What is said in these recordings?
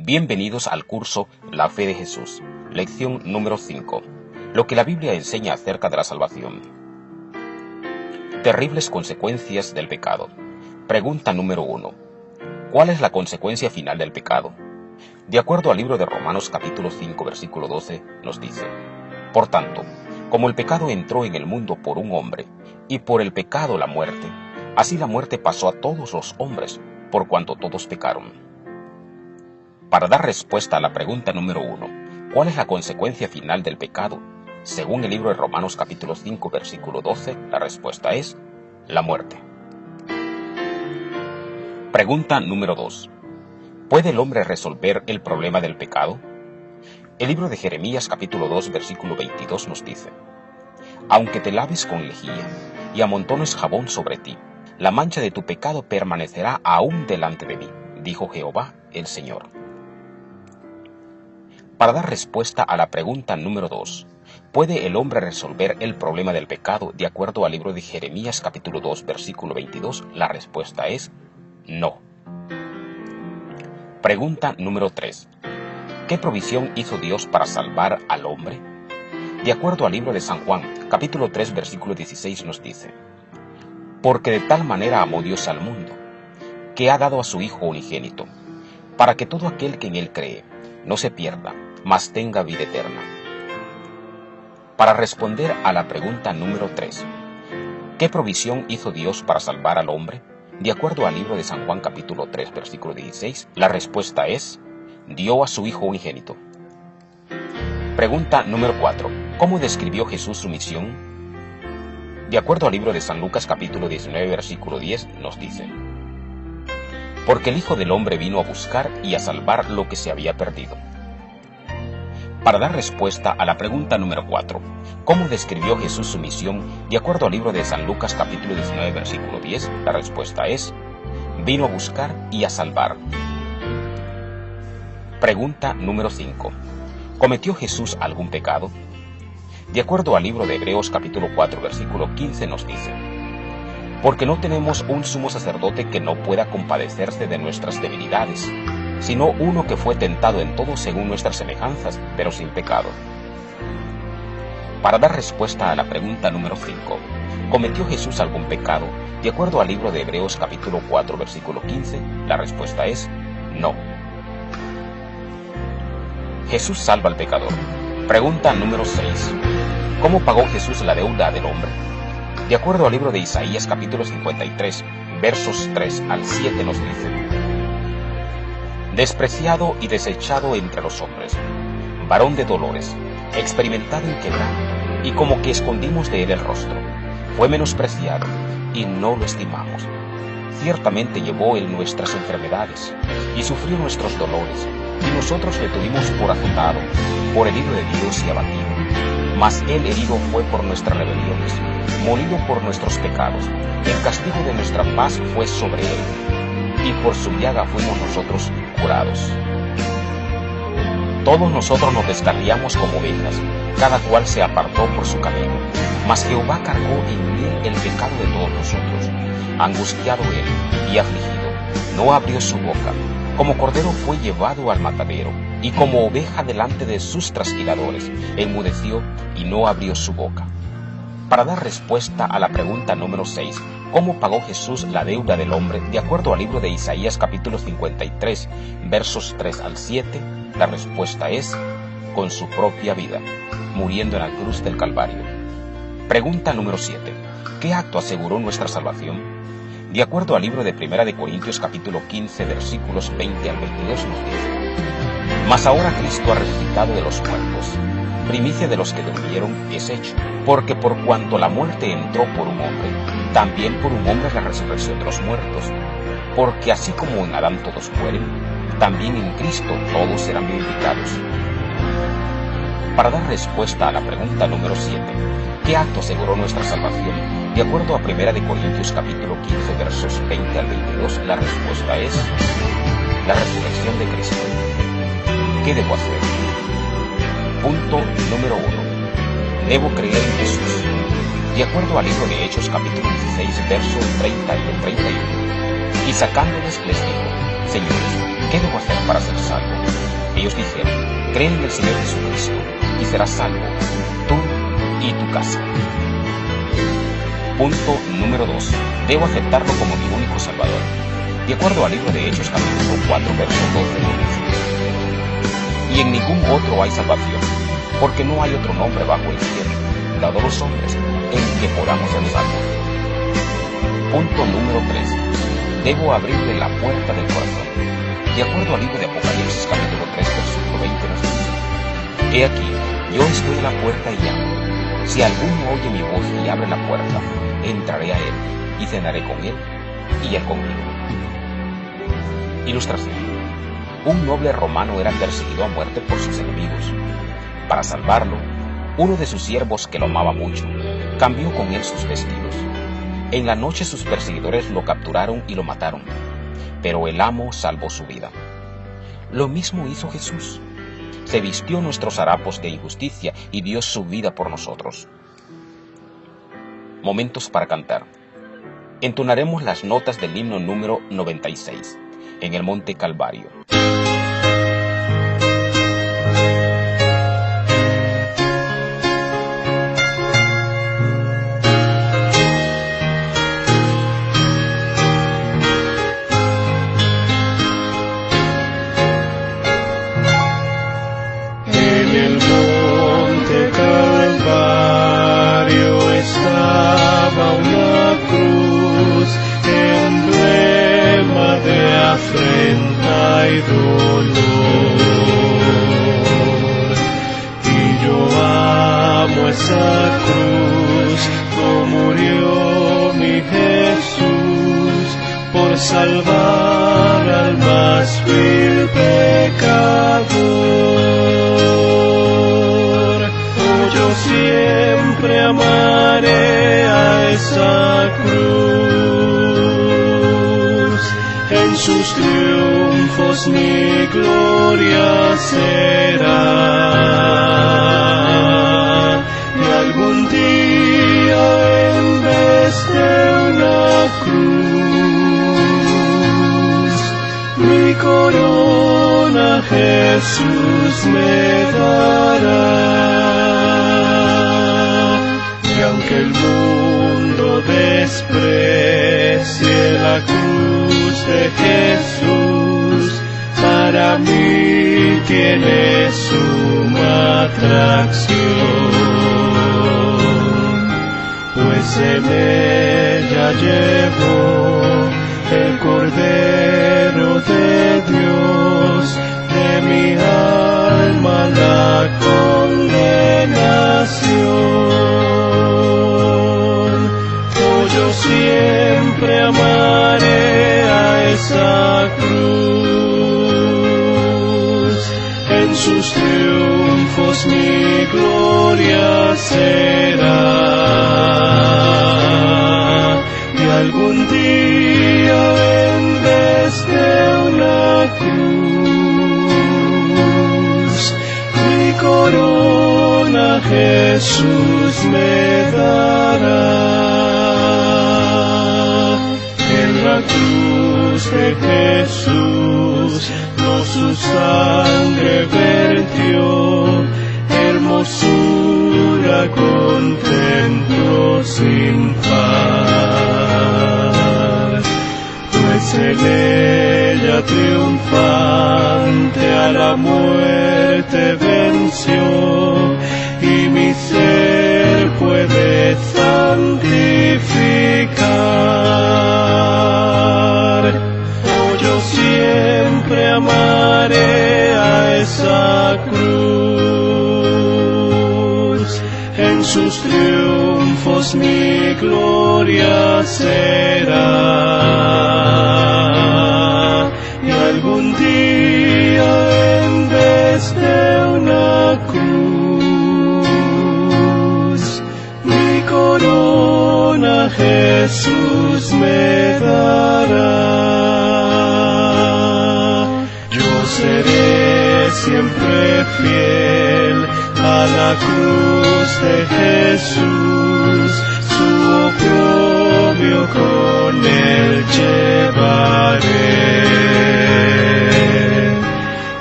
Bienvenidos al curso La Fe de Jesús, lección número 5. Lo que la Biblia enseña acerca de la salvación. Terribles consecuencias del pecado. Pregunta número 1. ¿Cuál es la consecuencia final del pecado? De acuerdo al libro de Romanos capítulo 5, versículo 12, nos dice: Por tanto, como el pecado entró en el mundo por un hombre, y por el pecado la muerte, así la muerte pasó a todos los hombres, por cuanto todos pecaron. Para dar respuesta a la pregunta número 1, ¿cuál es la consecuencia final del pecado? Según el libro de Romanos capítulo 5, versículo 12, la respuesta es la muerte. Pregunta número 2. ¿Puede el hombre resolver el problema del pecado? El libro de Jeremías capítulo 2, versículo 22 nos dice: Aunque te laves con lejía y amontones jabón sobre ti, la mancha de tu pecado permanecerá aún delante de mí, dijo Jehová el Señor. Para dar respuesta a la pregunta número 2, ¿puede el hombre resolver el problema del pecado de acuerdo al libro de Jeremías capítulo 2, versículo 22? La respuesta es no. Pregunta número 3. ¿Qué provisión hizo Dios para salvar al hombre? De acuerdo al libro de San Juan, capítulo 3, versículo 16 nos dice: Porque de tal manera amó Dios al mundo, que ha dado a su Hijo unigénito, para que todo aquel que en él cree no se pierda, mas tenga vida eterna. Para responder a la pregunta número 3, ¿qué provisión hizo Dios para salvar al hombre? De acuerdo al libro de San Juan capítulo 3, versículo 16, la respuesta es: dio a su Hijo unigénito. Pregunta número 4. ¿Cómo describió Jesús su misión? De acuerdo al libro de San Lucas capítulo 19, versículo 10, nos dice: Porque el Hijo del Hombre vino a buscar y a salvar lo que se había perdido. Para dar respuesta a la pregunta número 4, ¿cómo describió Jesús su misión? De acuerdo al libro de San Lucas capítulo 19, versículo 10, la respuesta es: vino a buscar y a salvar. Pregunta número 5. ¿Cometió Jesús algún pecado? De acuerdo al libro de Hebreos capítulo 4, versículo 15 nos dice: Porque no tenemos un sumo sacerdote que no pueda compadecerse de nuestras debilidades, sino uno que fue tentado en todo según nuestras semejanzas, pero sin pecado. Para dar respuesta a la pregunta número 5, ¿cometió Jesús algún pecado? De acuerdo al libro de Hebreos capítulo 4, versículo 15, la respuesta es no. Jesús salva al pecador. Pregunta número 6. ¿Cómo pagó Jesús la deuda del hombre? De acuerdo al libro de Isaías capítulo 53, versos 3 al 7 nos dice: Despreciado y desechado entre los hombres, varón de dolores, experimentado en quebranto, y como que escondimos de él el rostro, fue menospreciado y no lo estimamos. Ciertamente llevó él nuestras enfermedades y sufrió nuestros dolores, y nosotros le tuvimos por azotado, por herido de Dios y abatido. Mas él herido fue por nuestras rebeliones, molido por nuestros pecados. El castigo de nuestra paz fue sobre él, y por su llaga fuimos nosotros curados. Todos nosotros nos descarriamos como ovejas, cada cual se apartó por su camino. Mas Jehová cargó en él el pecado de todos nosotros. Angustiado él y afligido, no abrió su boca. Como cordero fue llevado al matadero, y como oveja delante de sus trasquiladores, enmudeció y no abrió su boca. Para dar respuesta a la pregunta número 6, ¿cómo pagó Jesús la deuda del hombre? De acuerdo al libro de Isaías capítulo 53, versos 3 al 7, la respuesta es: con su propia vida, muriendo en la cruz del Calvario. Pregunta número 7. ¿Qué acto aseguró nuestra salvación? De acuerdo al libro de Primera de Corintios capítulo 15, versículos 20 al 22 nos dice: Mas ahora Cristo ha resucitado de los muertos, primicia de los que durmieron es hecho, porque por cuanto la muerte entró por un hombre, también por un hombre la resurrección de los muertos. Porque así como en Adán todos mueren, también en Cristo todos serán vivificados. Para dar respuesta a la pregunta número 7, ¿qué acto aseguró nuestra salvación? De acuerdo a 1 Corintios capítulo 15, versos 20 al 22, la respuesta es la resurrección de Cristo. ¿Qué debo hacer? Punto número 1. Debo creer en Jesús. De acuerdo al libro de Hechos capítulo 16, versos 30 y el 31. Y sacándoles les dijo: Señores, ¿qué debo hacer para ser salvo? Ellos dijeron: cree en el Señor Jesucristo y serás salvo, tú y tu casa. Punto número 2. Debo aceptarlo como mi único Salvador. De acuerdo al libro de Hechos, capítulo 4, verso 12, nos dice: y en ningún otro hay salvación, porque no hay otro nombre bajo el cielo dado a los hombres en que podamos ser salvos. Punto número 3. Debo abrirle la puerta del corazón. De acuerdo al libro de Apocalipsis, capítulo 3, versículo 20, nos dice: he aquí, yo estoy a la puerta y llamo. Si alguno oye mi voz y abre la puerta, entraré a él y cenaré con él y él conmigo. Ilustración: un noble romano era perseguido a muerte por sus enemigos. Para salvarlo, uno de sus siervos, que lo amaba mucho, cambió con él sus vestidos. En la noche sus perseguidores lo capturaron y lo mataron, pero el amo salvó su vida. Lo mismo hizo Jesús. Se vistió nuestros harapos de injusticia y dio su vida por nosotros. Momentos para cantar. Entonaremos las notas del himno número 96, en el Monte Calvario. Afrenta y dolor, y yo amo esa cruz, como murió mi Jesús, por salvar al más vil pecador. Oh, yo siempre amaré a esa cruz, en sus triunfos mi gloria será. Y algún día, en vez de una cruz, mi corona Jesús me dará. Y aunque el mundo desprecie la cruz de Jesús, para mí tiene suma atracción, pues en ella llevó el Cordero de Dios de mi alma la condenación. Oh, yo siempre amaré a esa cruz, en sus triunfos mi gloria será. Y algún día, en vez de una cruz, mi corona Jesús me dará. En la cruz de Jesús no su sangre vertió, hermosura contempló sin par, pues en ella triunfante a la muerte venció, y mi ser puede santificar. Oh, yo siempre amaré a esa cruz, en sus triunfos mi gloria será. Y algún día, en vez de una cruz, mi corona Jesús me dará. Yo seré siempre fiel a la cruz de Jesús, su oprobio con él llevaré.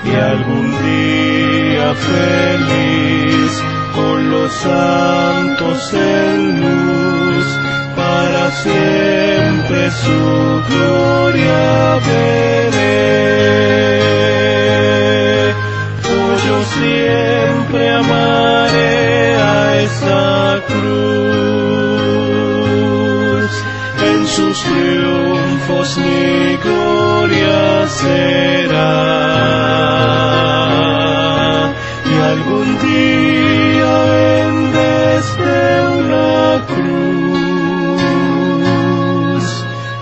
y algún día feliz con los santos en luz, para siempre su gloria veré. Oh, yo siempre amaré a esa cruz, en sus triunfos mi gloria será, y algún día en vez de una cruz,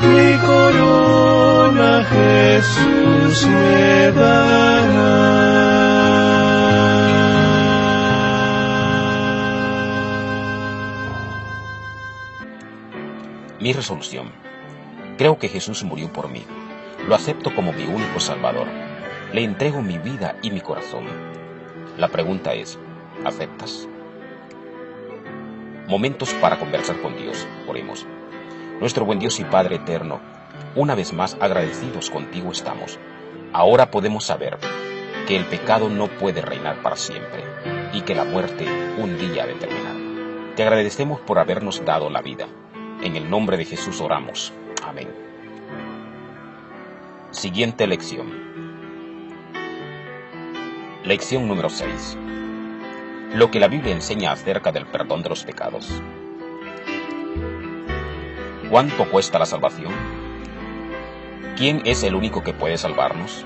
mi corona Jesús me dará. Mi resolución. Creo que Jesús murió por mí. Lo acepto como mi único Salvador. Le entrego mi vida y mi corazón. La pregunta es, ¿aceptas? Momentos para conversar con Dios. Oremos. Nuestro buen Dios y Padre eterno, una vez más agradecidos contigo estamos. Ahora podemos saber que el pecado no puede reinar para siempre y que la muerte un día ha de terminar. Te agradecemos por habernos dado la vida. En el nombre de Jesús oramos. Amén. Siguiente lección. Lección número 6. Lo que la Biblia enseña acerca del perdón de los pecados. ¿Cuánto cuesta la salvación? ¿Quién es el único que puede salvarnos?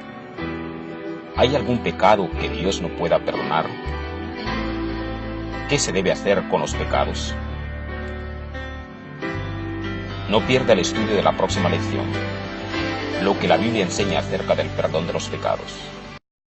¿Hay algún pecado que Dios no pueda perdonar? ¿Qué se debe hacer con los pecados? No pierda el estudio de la próxima lección, lo que la Biblia enseña acerca del perdón de los pecados.